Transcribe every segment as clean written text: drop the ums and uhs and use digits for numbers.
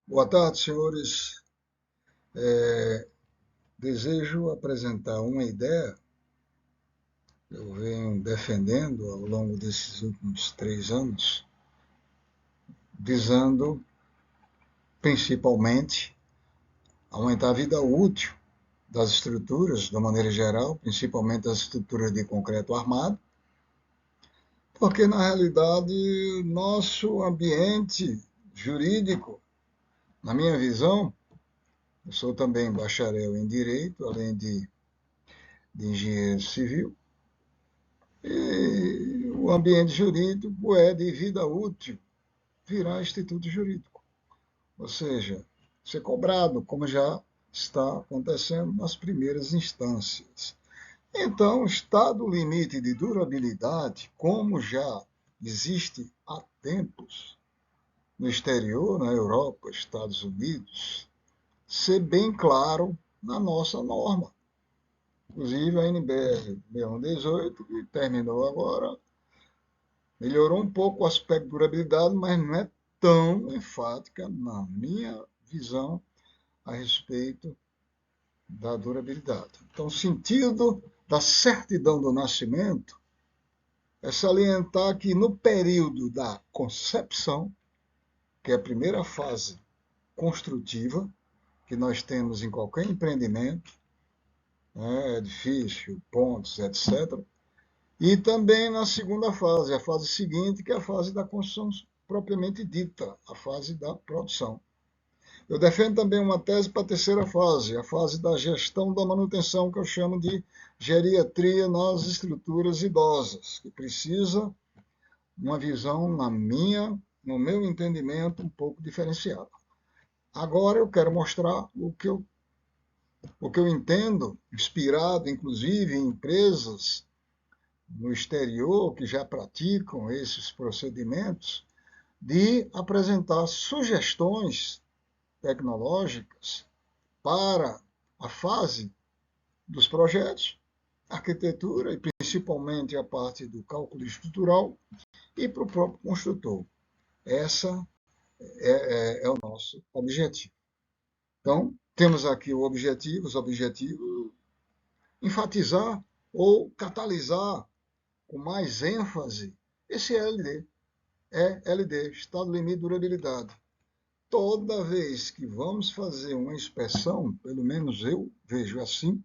Boa tarde, senhores. Desejo apresentar uma ideia que eu venho defendendo ao longo desses últimos 3 anos, visando principalmente aumentar a vida útil das estruturas, de uma maneira geral, principalmente as estruturas de concreto armado, porque na realidade nosso ambiente jurídico, na minha visão, eu sou também bacharel em Direito, além de engenheiro civil, e o ambiente jurídico é de vida útil virar instituto jurídico. Ou seja, ser cobrado, como já está acontecendo nas primeiras instâncias. Então, está do limite de durabilidade, como já existe há tempos no exterior, na Europa, Estados Unidos, ser bem claro na nossa norma. Inclusive a NBR 6118, que terminou agora, melhorou um pouco o aspecto de durabilidade, mas não é tão enfática, na minha visão, a respeito da durabilidade. Então, o sentido da certidão do nascimento é salientar que no período da concepção, que é a primeira fase construtiva que nós temos em qualquer empreendimento, né, edifício, pontes, etc., e também na segunda fase, a fase seguinte, que é a fase da construção propriamente dita, a fase da produção. Eu defendo também uma tese para a terceira fase, a fase da gestão da manutenção, que eu chamo de geriatria nas estruturas idosas, que precisa uma visão, no meu entendimento, um pouco diferenciada. Agora eu quero mostrar o que eu entendo, inspirado inclusive em empresas no exterior que já praticam esses procedimentos, de apresentar sugestões tecnológicas para a fase dos projetos, arquitetura e principalmente a parte do cálculo estrutural e para o próprio construtor. Essa é o nosso objetivo. Então, temos aqui os objetivos, enfatizar ou catalisar com mais ênfase esse LD. É LD, Estado Limite de Durabilidade. Toda vez que vamos fazer uma inspeção, pelo menos eu vejo assim,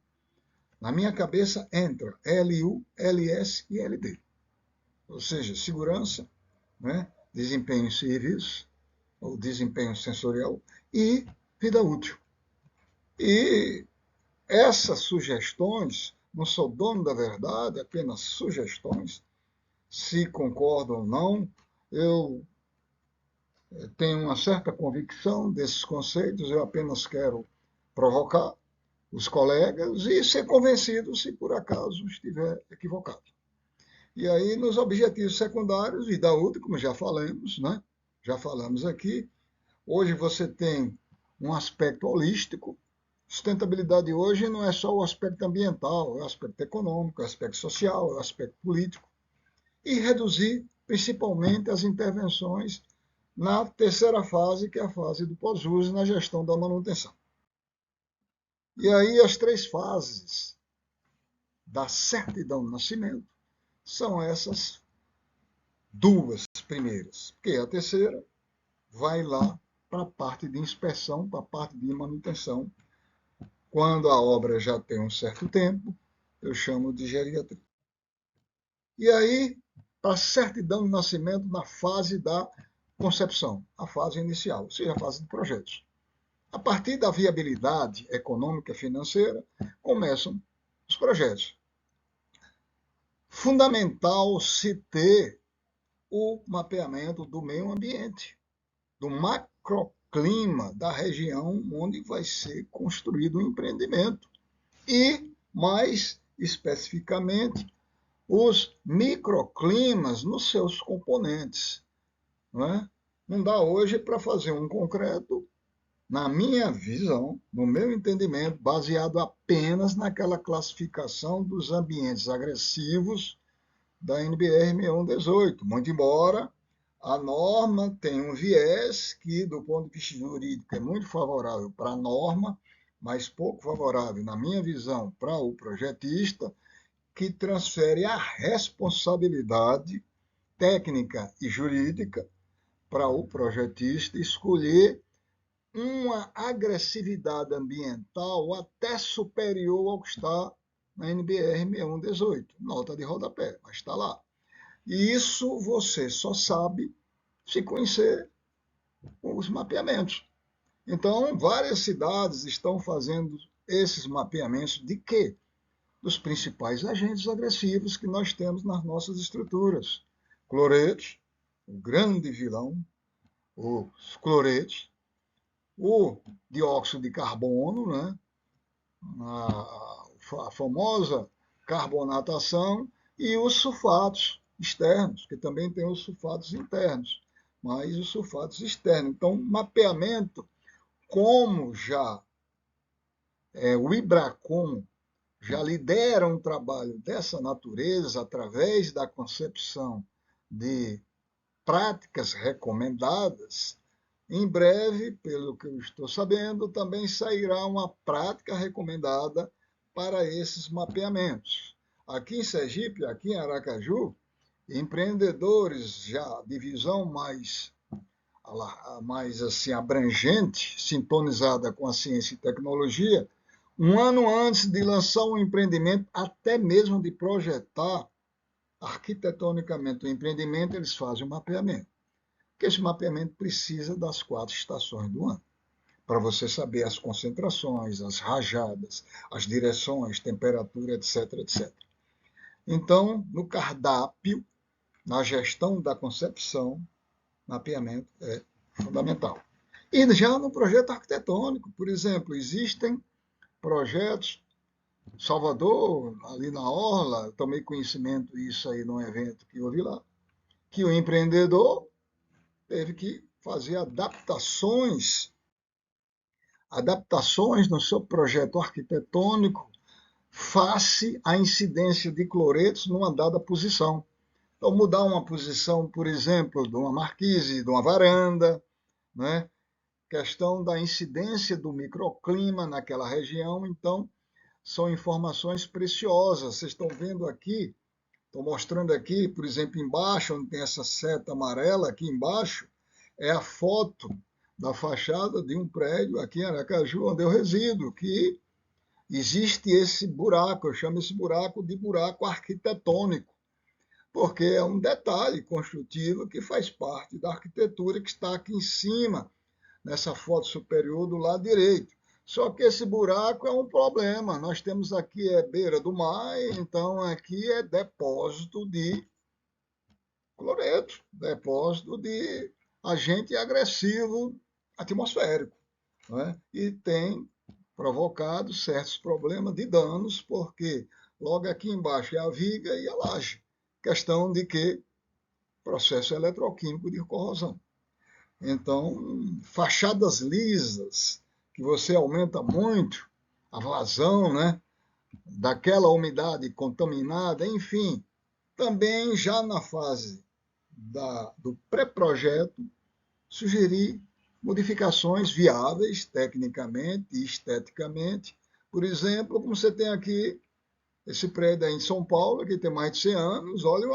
na minha cabeça entra LU, LS e LD. Ou seja, segurança, né, desempenho em serviço, ou desempenho sensorial, e vida útil. E essas sugestões, não sou dono da verdade, apenas sugestões, se concordam ou não, eu tenho uma certa convicção desses conceitos, eu apenas quero provocar os colegas e ser convencido se por acaso estiver equivocado. E aí, nos objetivos secundários e da outra, como já falamos, né? Já falamos aqui, hoje você tem um aspecto holístico. Sustentabilidade hoje não é só o aspecto ambiental, é o aspecto econômico, é o aspecto social, é o aspecto político. E reduzir principalmente as intervenções na terceira fase, que é a fase do pós-uso na gestão da manutenção. E aí as três fases da certidão do nascimento são essas duas primeiras, porque a terceira vai lá para a parte de inspeção, para a parte de manutenção. Quando a obra já tem um certo tempo, eu chamo de geriatria. E aí, para a certidão do nascimento na fase da concepção, a fase inicial, ou seja, a fase de projetos. A partir da viabilidade econômica e financeira, começam os projetos. Fundamental se ter o mapeamento do meio ambiente, do macroclima da região onde vai ser construído o empreendimento. E, mais especificamente, os microclimas nos seus componentes. Não é? Não dá hoje para fazer um concreto, na minha visão, no meu entendimento, baseado apenas naquela classificação dos ambientes agressivos da NBR 6118, muito embora A norma tem um viés que, do ponto de vista jurídico, é muito favorável para a norma, mas pouco favorável, na minha visão, para o projetista, que transfere a responsabilidade técnica e jurídica para o projetista escolher uma agressividade ambiental até superior ao que está na NBR 6118, nota de rodapé, mas está lá. E isso você só sabe se conhecer os mapeamentos. Então, várias cidades estão fazendo esses mapeamentos de quê? Dos principais agentes agressivos que nós temos nas nossas estruturas. Cloretos, o grande vilão, os cloretos, o dióxido de carbono, né? a famosa carbonatação, e os sulfatos externos, que também tem os sulfatos internos, mas os sulfatos externos. Então, mapeamento, como já o IBRACON já lidera um trabalho dessa natureza através da concepção de práticas recomendadas, em breve, pelo que eu estou sabendo, também sairá uma prática recomendada para esses mapeamentos. Aqui em Sergipe, aqui em Aracaju, empreendedores já de visão mais assim abrangente, sintonizada com a ciência e tecnologia, um ano antes de lançar um empreendimento, até mesmo de projetar arquitetonicamente o empreendimento, eles fazem um mapeamento. Porque esse mapeamento precisa das 4 estações do ano, para você saber as concentrações, as rajadas, as direções, temperatura, etc, etc. Então, no cardápio, na gestão da concepção, mapeamento é fundamental. E já no projeto arquitetônico, por exemplo, existem projetos, Salvador, ali na Orla, tomei conhecimento disso aí num evento que houve lá, que o empreendedor teve que fazer adaptações no seu projeto arquitetônico face à incidência de cloretos numa dada posição. Então, mudar uma posição, por exemplo, de uma marquise, de uma varanda, né? Questão da incidência do microclima naquela região. Então, são informações preciosas. Vocês estão vendo aqui, estou mostrando aqui, por exemplo, embaixo, onde tem essa seta amarela, aqui embaixo, é a foto da fachada de um prédio aqui em Aracaju, onde eu resido, que existe esse buraco, eu chamo esse buraco de buraco arquitetônico, porque é um detalhe construtivo que faz parte da arquitetura que está aqui em cima, nessa foto superior do lado direito. Só que esse buraco é um problema. Nós temos aqui beira do mar, então aqui é depósito de cloreto, depósito de agente agressivo atmosférico, né? E tem provocado certos problemas de danos, porque logo aqui embaixo é a viga e a laje. Questão de que processo eletroquímico de corrosão. Então, fachadas lisas, que você aumenta muito a vazão, né, daquela umidade contaminada, enfim, também já na fase do pré-projeto, sugerir modificações viáveis tecnicamente e esteticamente. Por exemplo, como você tem aqui esse prédio aí em São Paulo, que tem mais de 100 anos, olha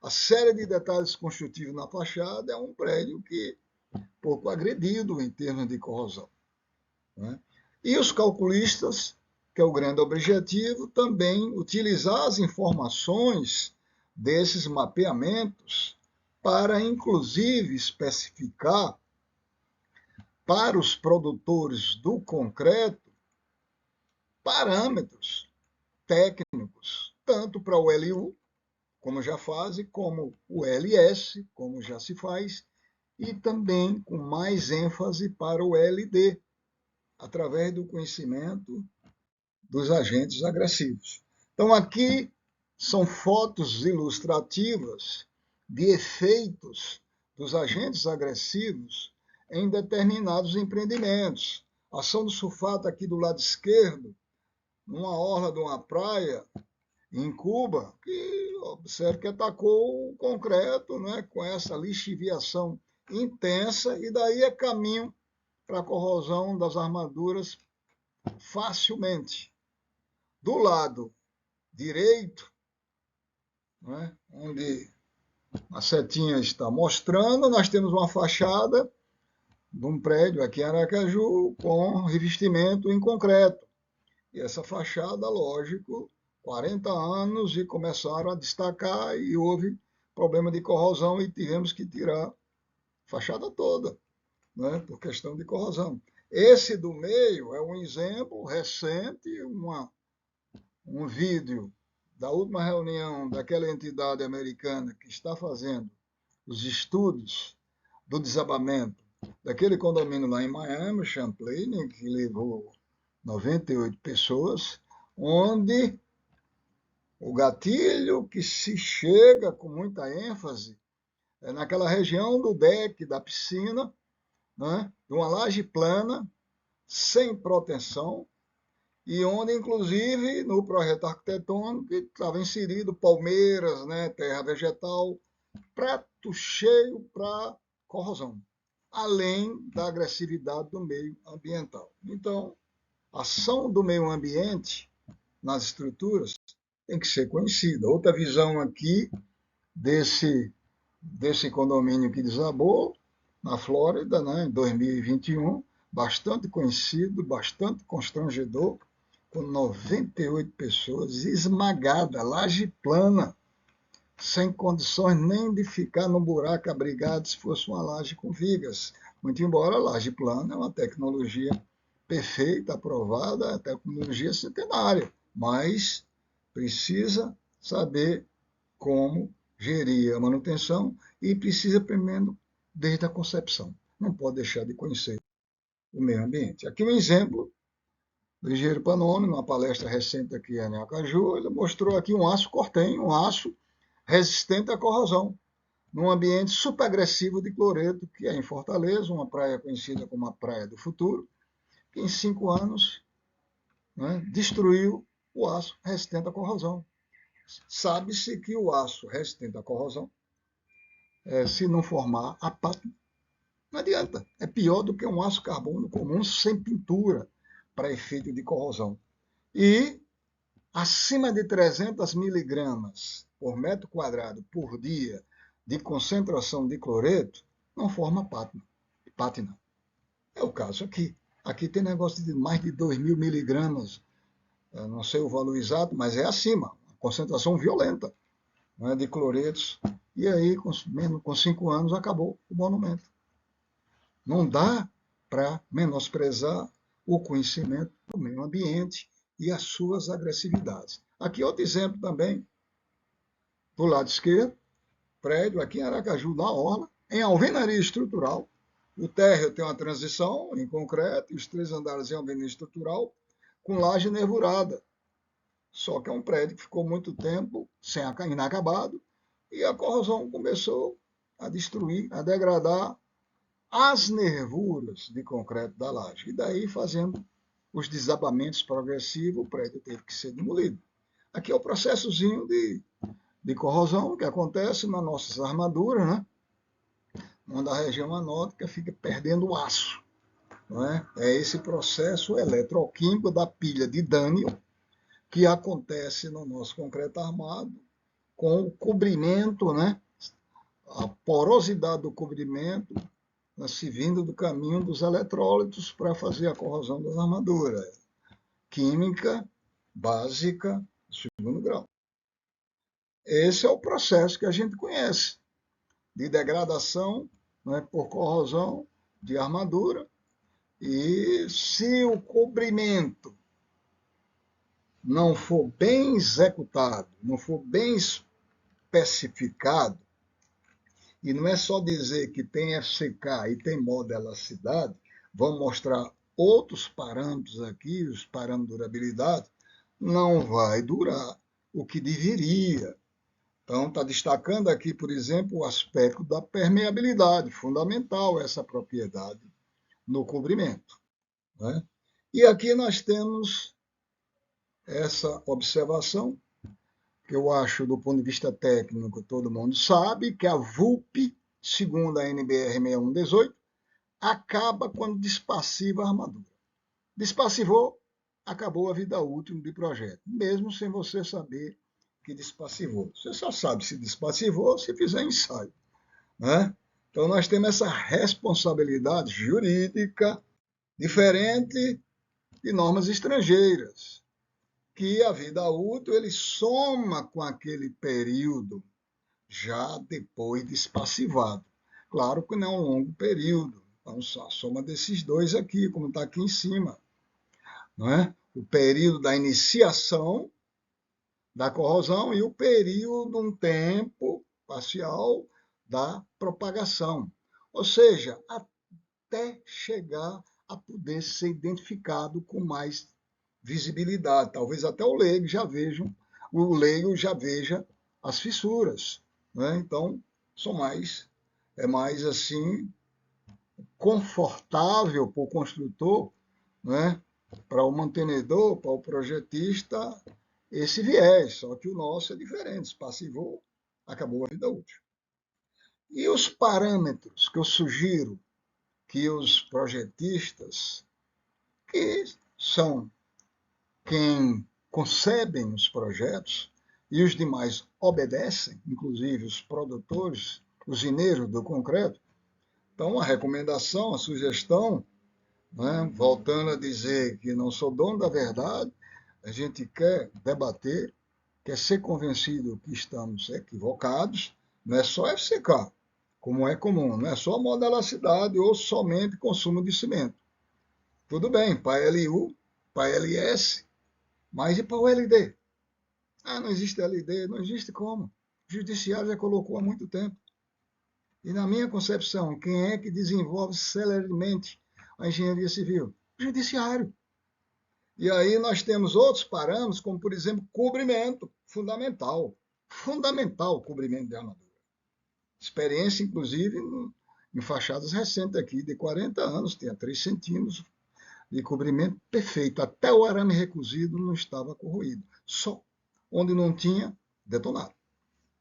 a série de detalhes construtivos na fachada, é um prédio que pouco agredido em termos de corrosão, né? E os calculistas, que é o grande objetivo, também utilizar as informações desses mapeamentos para, inclusive, especificar para os produtores do concreto parâmetros técnicos, tanto para o LU, como já faz, como o LS, como já se faz, e também com mais ênfase para o LD, através do conhecimento dos agentes agressivos. Então, aqui são fotos ilustrativas de efeitos dos agentes agressivos em determinados empreendimentos. A ação do sulfato aqui do lado esquerdo, numa orla de uma praia, em Cuba, que observe que atacou o concreto, né, com essa lixiviação intensa, e daí é caminho para a corrosão das armaduras facilmente. Do lado direito, né, onde a setinha está mostrando, nós temos uma fachada de um prédio aqui em Aracaju com revestimento em concreto. E essa fachada, lógico, 40 anos e começaram a destacar e houve problema de corrosão e tivemos que tirar a fachada toda, né, por questão de corrosão. Esse do meio é um exemplo recente, um vídeo da última reunião daquela entidade americana que está fazendo os estudos do desabamento daquele condomínio lá em Miami, Champlain, que levou 98 pessoas, onde o gatilho que se chega com muita ênfase é naquela região do deck, da piscina, né, de uma laje plana, sem proteção, e onde, inclusive, no projeto arquitetônico estava inserido palmeiras, né, terra vegetal, prato cheio para corrosão, além da agressividade do meio ambiental. Então, a ação do meio ambiente nas estruturas tem que ser conhecida. Outra visão aqui desse condomínio que desabou na Flórida, né, em 2021, bastante conhecido, bastante constrangedor, com 98 pessoas esmagadas, laje plana, sem condições nem de ficar no buraco abrigado se fosse uma laje com vigas. Muito embora a laje plana é uma tecnologia perfeita, aprovada, a tecnologia centenária, mas precisa saber como gerir a manutenção e precisa primeiro desde a concepção. Não pode deixar de conhecer o meio ambiente. Aqui um exemplo do engenheiro Panoni, numa palestra recente aqui em Aracaju, ele mostrou aqui um aço cortem, um aço resistente à corrosão, num ambiente super agressivo de cloreto, que é em Fortaleza, uma praia conhecida como a Praia do Futuro, que em 5 anos, né, destruiu o aço resistente à corrosão. Sabe-se que o aço resistente à corrosão, se não formar a pátina, não adianta. É pior do que um aço carbono comum sem pintura para efeito de corrosão. E acima de 300 miligramas por metro quadrado por dia de concentração de cloreto, não forma pátina. É o caso aqui. Aqui tem negócio de mais de 2.000 miligramas, não sei o valor exato, mas é acima, concentração violenta, né, de cloretos. E aí, com 5 anos, acabou o monumento. Não dá para menosprezar o conhecimento do meio ambiente e as suas agressividades. Aqui outro exemplo também, do lado esquerdo, prédio aqui em Aracaju, na Orla, em alvenaria estrutural. O térreo tem uma transição em concreto, os 3 andares em alvenaria estrutural, com laje nervurada. Só que é um prédio que ficou muito tempo inacabado e a corrosão começou a destruir, a degradar as nervuras de concreto da laje. E daí, fazendo os desabamentos progressivos, o prédio teve que ser demolido. Aqui é o processozinho de corrosão que acontece nas nossas armaduras, né? Onde a região anódica fica perdendo aço. Não é? É esse processo eletroquímico da pilha de Daniel que acontece no nosso concreto armado com o cobrimento, né? A porosidade do cobrimento se vindo do caminho dos eletrólitos para fazer a corrosão das armaduras. Química básica, segundo grau. Esse é o processo que a gente conhece, de degradação, né, por corrosão de armadura. E se o cobrimento não for bem executado, não for bem especificado, e não é só dizer que tem FCK e tem modelacidade, vamos mostrar outros parâmetros aqui, os parâmetros de durabilidade, não vai durar o que deveria. Então, está destacando aqui, por exemplo, o aspecto da permeabilidade, fundamental essa propriedade no cobrimento. Né? E aqui nós temos essa observação que eu acho do ponto de vista técnico, todo mundo sabe, que a VUP, segundo a NBR 6118, acaba quando despassiva a armadura. Despassivou, acabou a vida útil do projeto, mesmo sem você saber que despassivou. Você só sabe se despassivou se fizer ensaio, né? Então nós temos essa responsabilidade jurídica diferente de normas estrangeiras, que a vida útil ele soma com aquele período já depois despassivado. Claro que não é um longo período, então a soma desses dois aqui, como está aqui em cima, não é? O período da iniciação da corrosão e o período, um tempo parcial da propagação. Ou seja, até chegar a poder ser identificado com mais visibilidade. Talvez até o leigo já veja as fissuras, né? Então, é mais assim confortável para o construtor, né? Para o mantenedor, para o projetista, esse viés, só que o nosso é diferente, passivou, acabou a vida útil. E os parâmetros que eu sugiro que os projetistas, que são quem concebem os projetos, e os demais obedecem, inclusive os produtores, os engenheiros do concreto. Então, a recomendação, a sugestão, né, voltando a dizer que não sou dono da verdade, a gente quer debater, quer ser convencido que estamos equivocados, não é só FCK, como é comum, não é só modelacidade ou somente consumo de cimento. Tudo bem, para LU, para LS, mas e para o LD? Ah, não existe LD, não existe como. O judiciário já colocou há muito tempo. E na minha concepção, quem é que desenvolve celeremente a engenharia civil? O judiciário. E aí nós temos outros parâmetros, como por exemplo, cobrimento, fundamental. Fundamental o cobrimento de armadura. Experiência, inclusive, em fachadas recentes aqui, de 40 anos, tinha 3 centímetros de cobrimento perfeito. Até o arame recozido não estava corroído. Só onde não tinha, detonado.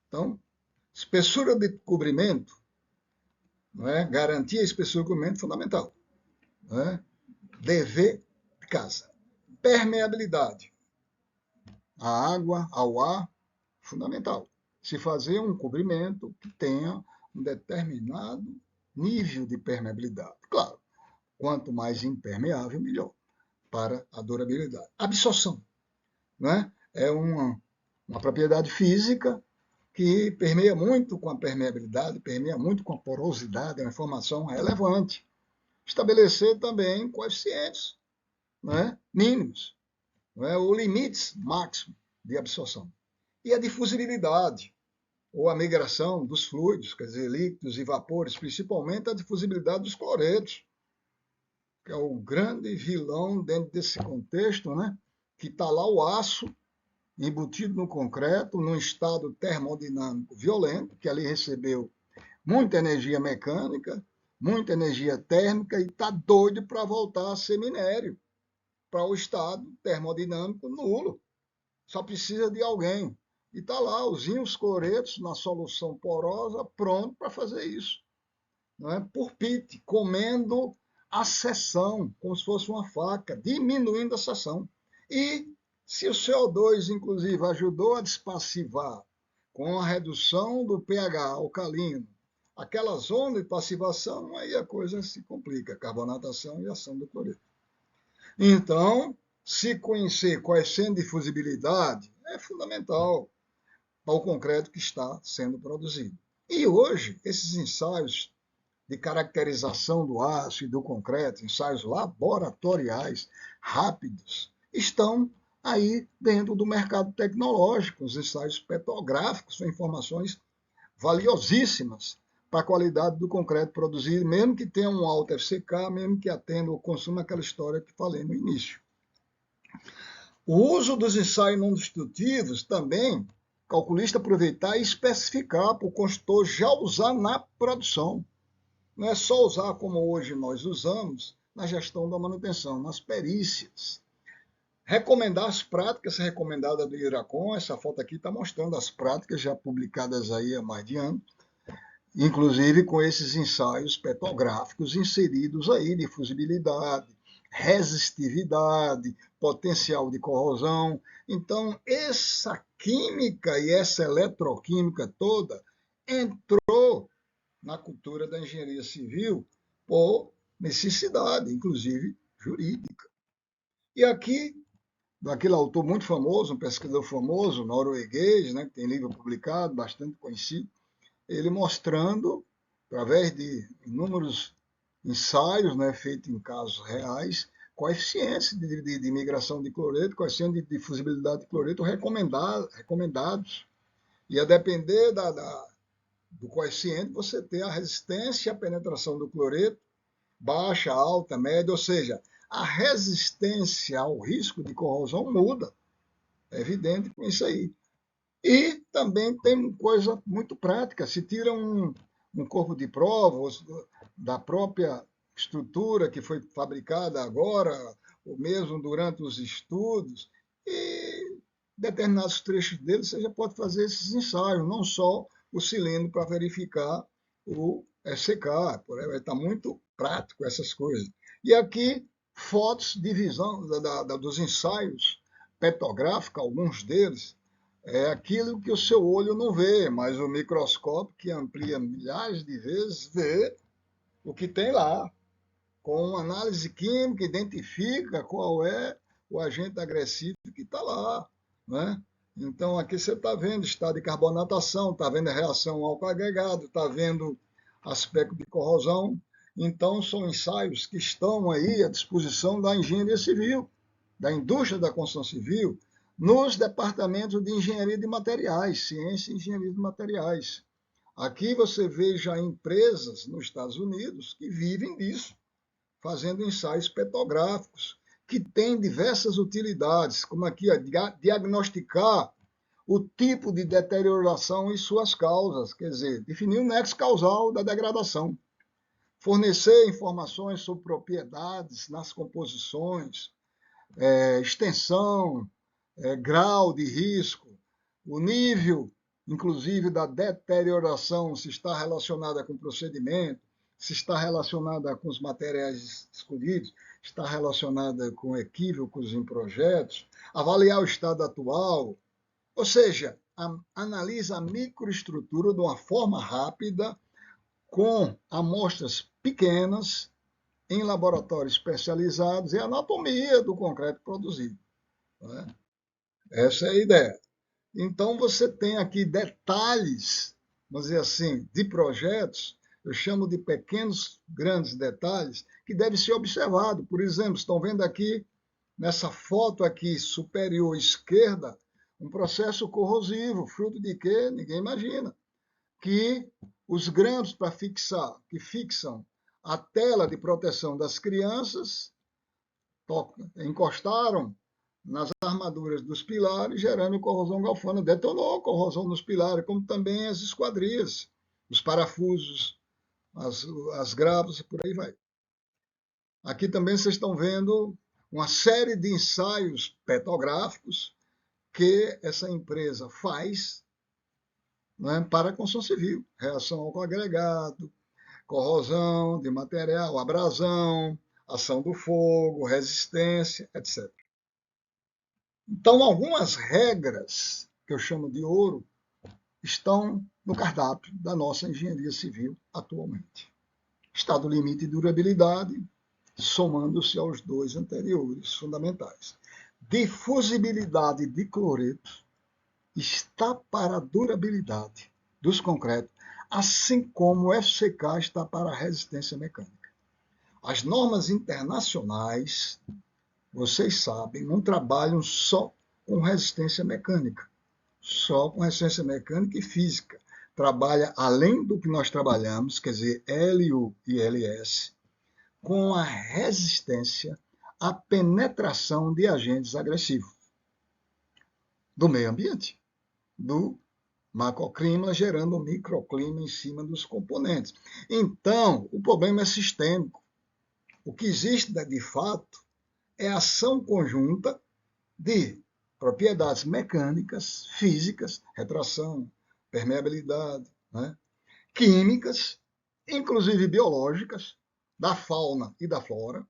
Então, espessura de cobrimento, não é? Garantir a espessura de cobrimento é fundamental. Não é? Dever de casa. Permeabilidade. A água, ao ar, fundamental. Se fazer um cobrimento que tenha um determinado nível de permeabilidade. Claro, quanto mais impermeável, melhor para a durabilidade. Absorção, né? É uma propriedade física que permeia muito com a permeabilidade, permeia muito com a porosidade, é uma informação relevante. Estabelecer também coeficientes, né, mínimos, né, ou limites máximos de absorção. E a difusibilidade, ou a migração dos fluidos, quer dizer, líquidos e vapores, principalmente a difusibilidade dos cloretos, que é o grande vilão dentro desse contexto, né, que está lá o aço embutido no concreto, num estado termodinâmico violento, que ali recebeu muita energia mecânica, muita energia térmica e está doido para voltar a ser minério, para o estado termodinâmico nulo. Só precisa de alguém. E está lá os íons cloretos na solução porosa, pronto para fazer isso. Não é? Por pit, comendo a seção, como se fosse uma faca, diminuindo a seção. E se o CO2, inclusive, ajudou a despassivar com a redução do pH alcalino, aquela zona de passivação, aí a coisa se complica, carbonatação e ação do cloreto. Então, se conhecer coeficiente de fusibilidade é fundamental para o concreto que está sendo produzido. E hoje, esses ensaios de caracterização do aço e do concreto, ensaios laboratoriais rápidos, estão aí dentro do mercado tecnológico. Os ensaios petrográficos são informações valiosíssimas para a qualidade do concreto produzido, mesmo que tenha um alto FCK, mesmo que atenda o consumo, aquela história que falei no início. O uso dos ensaios não destrutivos também, o calculista aproveitar e especificar para o construtor já usar na produção. Não é só usar como hoje nós usamos na gestão da manutenção, nas perícias. Recomendar as práticas recomendadas do IRACON, essa foto aqui está mostrando as práticas já publicadas aí há mais de ano, inclusive com esses ensaios petográficos inseridos aí de fusibilidade, resistividade, potencial de corrosão. Então, essa química e essa eletroquímica toda entrou na cultura da engenharia civil por necessidade, inclusive jurídica. E aqui, daquele autor muito famoso, um pesquisador famoso, norueguês, né, que tem livro publicado, bastante conhecido, ele mostrando, através de inúmeros ensaios, né, feitos em casos reais, coeficientes de migração de cloreto, coeficientes de fusibilidade de cloreto recomendados. E a depender do coeficiente, você tem a resistência à penetração do cloreto, baixa, alta, média, ou seja, a resistência ao risco de corrosão muda. É evidente com isso aí. E também tem coisa muito prática. Se tira um corpo de prova da própria estrutura que foi fabricada agora, ou mesmo durante os estudos, e determinados trechos dele você já pode fazer esses ensaios, não só o cilindro para verificar o SK. Está muito prático essas coisas. E aqui, fotos de visão dos ensaios petográficos, alguns deles, é aquilo que o seu olho não vê, mas o microscópio, que amplia milhares de vezes, vê o que tem lá. Com análise química, identifica qual é o agente agressivo que está lá. Né? Então, aqui você está vendo estado de carbonatação, está vendo a reação álcool agregado, está vendo aspecto de corrosão. Então, são ensaios que estão aí à disposição da engenharia civil, da indústria da construção civil, nos departamentos de engenharia de materiais, ciência e engenharia de materiais. Aqui você vê já empresas nos Estados Unidos que vivem disso, fazendo ensaios petográficos, que têm diversas utilidades, como aqui, diagnosticar o tipo de deterioração e suas causas, quer dizer, definir o nexo causal da degradação, fornecer informações sobre propriedades nas composições, extensão, grau de risco, o nível, inclusive, da deterioração, se está relacionada com o procedimento, se está relacionada com os materiais escolhidos, está relacionada com equívocos em projetos, avaliar o estado atual, ou seja, analisa a microestrutura de uma forma rápida, com amostras pequenas, em laboratórios especializados, e a anatomia do concreto produzido. Né? Essa é a ideia. Então, você tem aqui detalhes, vamos dizer assim, de projetos, eu chamo de pequenos, grandes detalhes, que devem ser observados. Por exemplo, estão vendo aqui, nessa foto aqui superior esquerda, um processo corrosivo, fruto de quê? Ninguém imagina. Que os grampos para fixar, que fixam a tela de proteção das crianças, encostaram nas armaduras dos pilares, gerando corrosão galvana. Detonou corrosão nos pilares, como também as esquadrias, os parafusos, as grapas e por aí vai. Aqui também vocês estão vendo uma série de ensaios petográficos que essa empresa faz, né, para a construção civil. Reação álcool agregado, corrosão de material, abrasão, ação do fogo, resistência, etc. Então, algumas regras, que eu chamo de ouro, estão no cardápio da nossa engenharia civil atualmente. Estado limite e durabilidade, somando-se aos dois anteriores fundamentais. Difusibilidade de cloreto está para a durabilidade dos concretos, assim como o FCK está para a resistência mecânica. As normas internacionais, vocês sabem, não trabalham só com resistência mecânica, só com resistência mecânica e física. Trabalha além do que nós trabalhamos, quer dizer, LU e LS, com a resistência à penetração de agentes agressivos do meio ambiente, do macroclima, gerando um microclima em cima dos componentes. Então, o problema é sistêmico. O que existe, de fato, é ação conjunta de propriedades mecânicas, físicas, retração, permeabilidade, né? Químicas, inclusive biológicas, da fauna e da flora,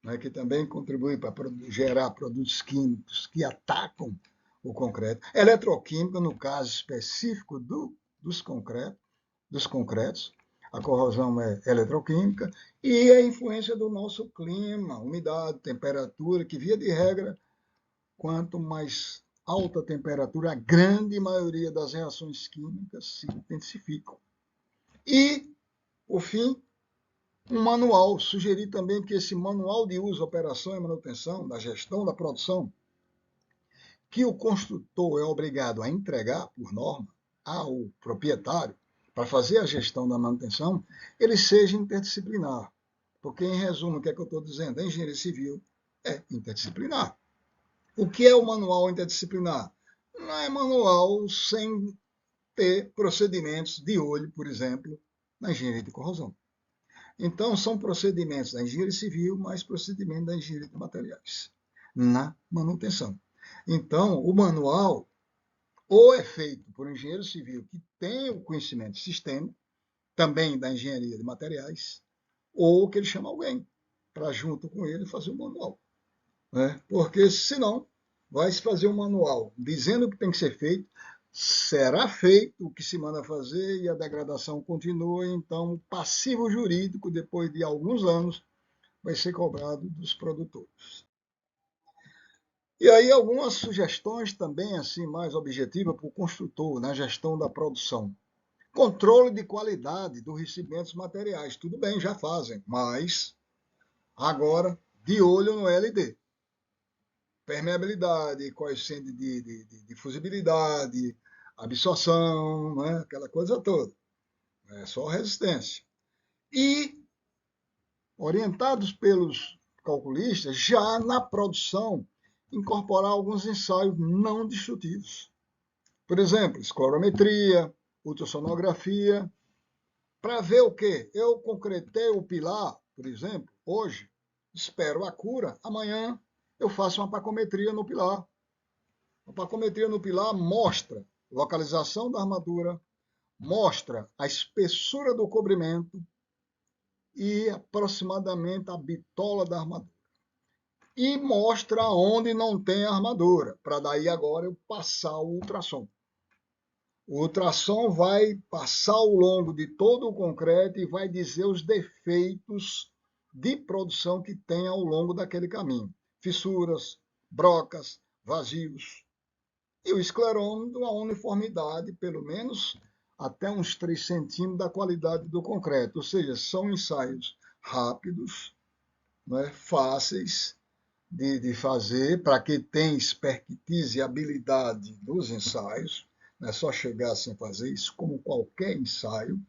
né, que também contribuem para gerar produtos químicos que atacam o concreto. Eletroquímica, no caso específico dos concretos, a corrosão é eletroquímica, e a influência do nosso clima, umidade, temperatura, que via de regra, quanto mais alta a temperatura, a grande maioria das reações químicas se intensificam. E, por fim, um manual. Sugeri também que esse manual de uso, operação e manutenção, da gestão da produção, que o construtor é obrigado a entregar, por norma, ao proprietário, para fazer a gestão da manutenção, ele seja interdisciplinar. Porque, em resumo, o que é que eu estou dizendo? A engenharia civil é interdisciplinar. O que é o manual interdisciplinar? Não é manual sem ter procedimentos de olho, por exemplo, na engenharia de corrosão. Então, são procedimentos da engenharia civil, mais procedimentos da engenharia de materiais, na manutenção. Então, o manual ou é feito por um engenheiro civil que tem o conhecimento de sistema, também da engenharia de materiais, ou que ele chama alguém para, junto com ele, fazer o manual. Né? Porque, senão, vai se fazer um manual dizendo o que tem que ser feito, será feito o que se manda fazer e a degradação continua, então o passivo jurídico, depois de alguns anos, vai ser cobrado dos produtores. E aí algumas sugestões também, assim, mais objetivas para o construtor na gestão da produção. Controle de qualidade dos recebimentos materiais. Tudo bem, já fazem, mas agora de olho no LD. Permeabilidade, coeficiente de fusibilidade, absorção, né? Aquela coisa toda. É só resistência. E, orientados pelos calculistas, já na produção, incorporar alguns ensaios não destrutivos. Por exemplo, esclorometria, ultrassonografia, para ver o quê? Eu concretei o pilar, por exemplo, hoje, espero a cura, amanhã eu faço uma pacometria no pilar. A pacometria no pilar mostra localização da armadura, mostra a espessura do cobrimento e aproximadamente a bitola da armadura. E mostra onde não tem armadura, para daí agora eu passar o ultrassom. O ultrassom vai passar ao longo de todo o concreto e vai dizer os defeitos de produção que tem ao longo daquele caminho. Fissuras, brocas, vazios. E o esclerômetro, a uniformidade, pelo menos até uns 3 centímetros da qualidade do concreto. Ou seja, são ensaios rápidos, né, fáceis de fazer, para quem tem expertise e habilidade nos ensaios. Não é só chegar sem fazer isso, como qualquer ensaio,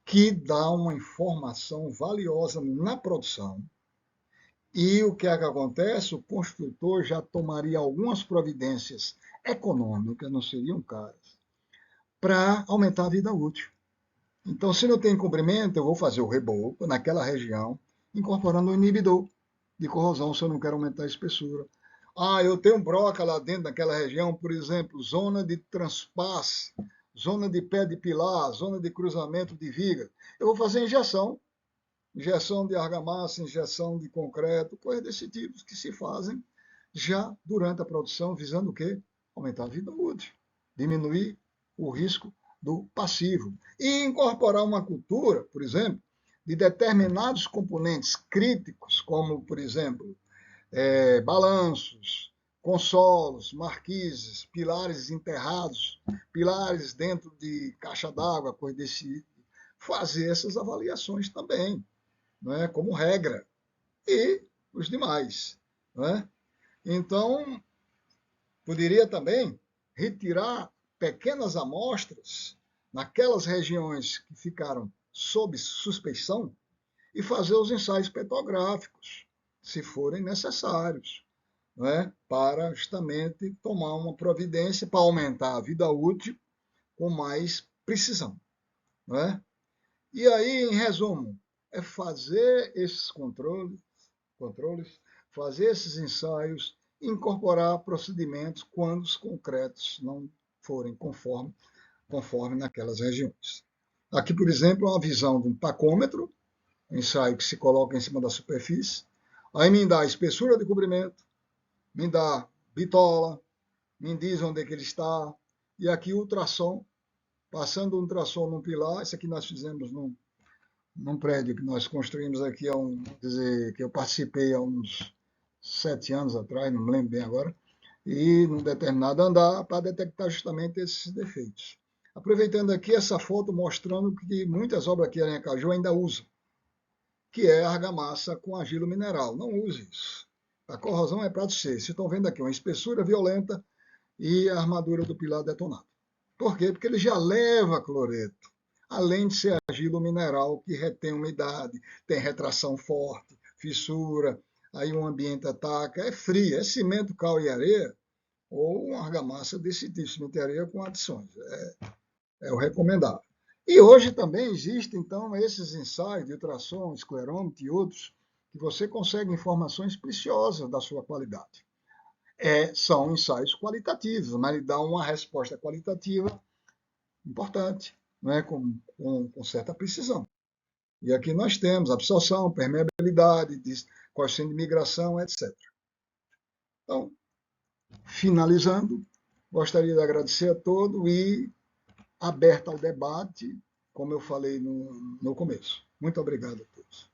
que dá uma informação valiosa na produção. E o que é que acontece? O construtor já tomaria algumas providências econômicas, não seriam caras, para aumentar a vida útil. Então, se não tem comprimento, eu vou fazer o reboco naquela região, incorporando um inibidor de corrosão, se eu não quero aumentar a espessura. Ah, eu tenho broca lá dentro daquela região, por exemplo, zona de transpasse, zona de pé de pilar, zona de cruzamento de viga. Eu vou fazer injeção de argamassa, injeção de concreto, coisas desse tipo que se fazem já durante a produção, visando o quê? Aumentar a vida útil, diminuir o risco do passivo e incorporar uma cultura, por exemplo, de determinados componentes críticos, como, por exemplo, balanços, consolos, marquises, pilares enterrados, pilares dentro de caixa d'água, coisa desse tipo. Fazer essas avaliações também, não é? Como regra. E os demais. Não é? Então, poderia também retirar pequenas amostras naquelas regiões que ficaram sob suspeição e fazer os ensaios petrográficos, se forem necessários, não é? Para justamente tomar uma providência para aumentar a vida útil com mais precisão. Não é? E aí, em resumo, é fazer esses controles, fazer esses ensaios e incorporar procedimentos quando os concretos não forem conforme naquelas regiões. Aqui, por exemplo, uma visão de um tacômetro, um ensaio que se coloca em cima da superfície, aí me dá a espessura de cobrimento, me dá bitola, me diz onde é que ele está, e aqui o ultrassom, passando o ultrassom num pilar, isso aqui nós fizemos num prédio que nós construímos aqui dizer, que eu participei há uns 7 anos atrás, não me lembro bem agora, e num determinado andar para detectar justamente esses defeitos. Aproveitando aqui essa foto mostrando que muitas obras aqui em Aracaju ainda usam, que é argamassa com argilo mineral. Não use isso. A corrosão é para ser. Vocês estão vendo aqui uma espessura violenta e a armadura do pilar detonada. Por quê? Porque ele já leva cloreto, além de ser argilo mineral que retém umidade, tem retração forte, fissura, aí o ambiente ataca, é frio, é cimento, cal e areia, ou uma argamassa desse tipo, cimento e areia com adições. É o recomendável. E hoje também existem, então, esses ensaios de ultrassom, esclerômetro e outros, que você consegue informações preciosas da sua qualidade. São ensaios qualitativos, mas ele dá uma resposta qualitativa importante, né, com certa precisão. E aqui nós temos absorção, permeabilidade, coeficiente de migração, etc. Então, finalizando, gostaria de agradecer a todos e aberto ao debate, como eu falei no começo. Muito obrigado a todos.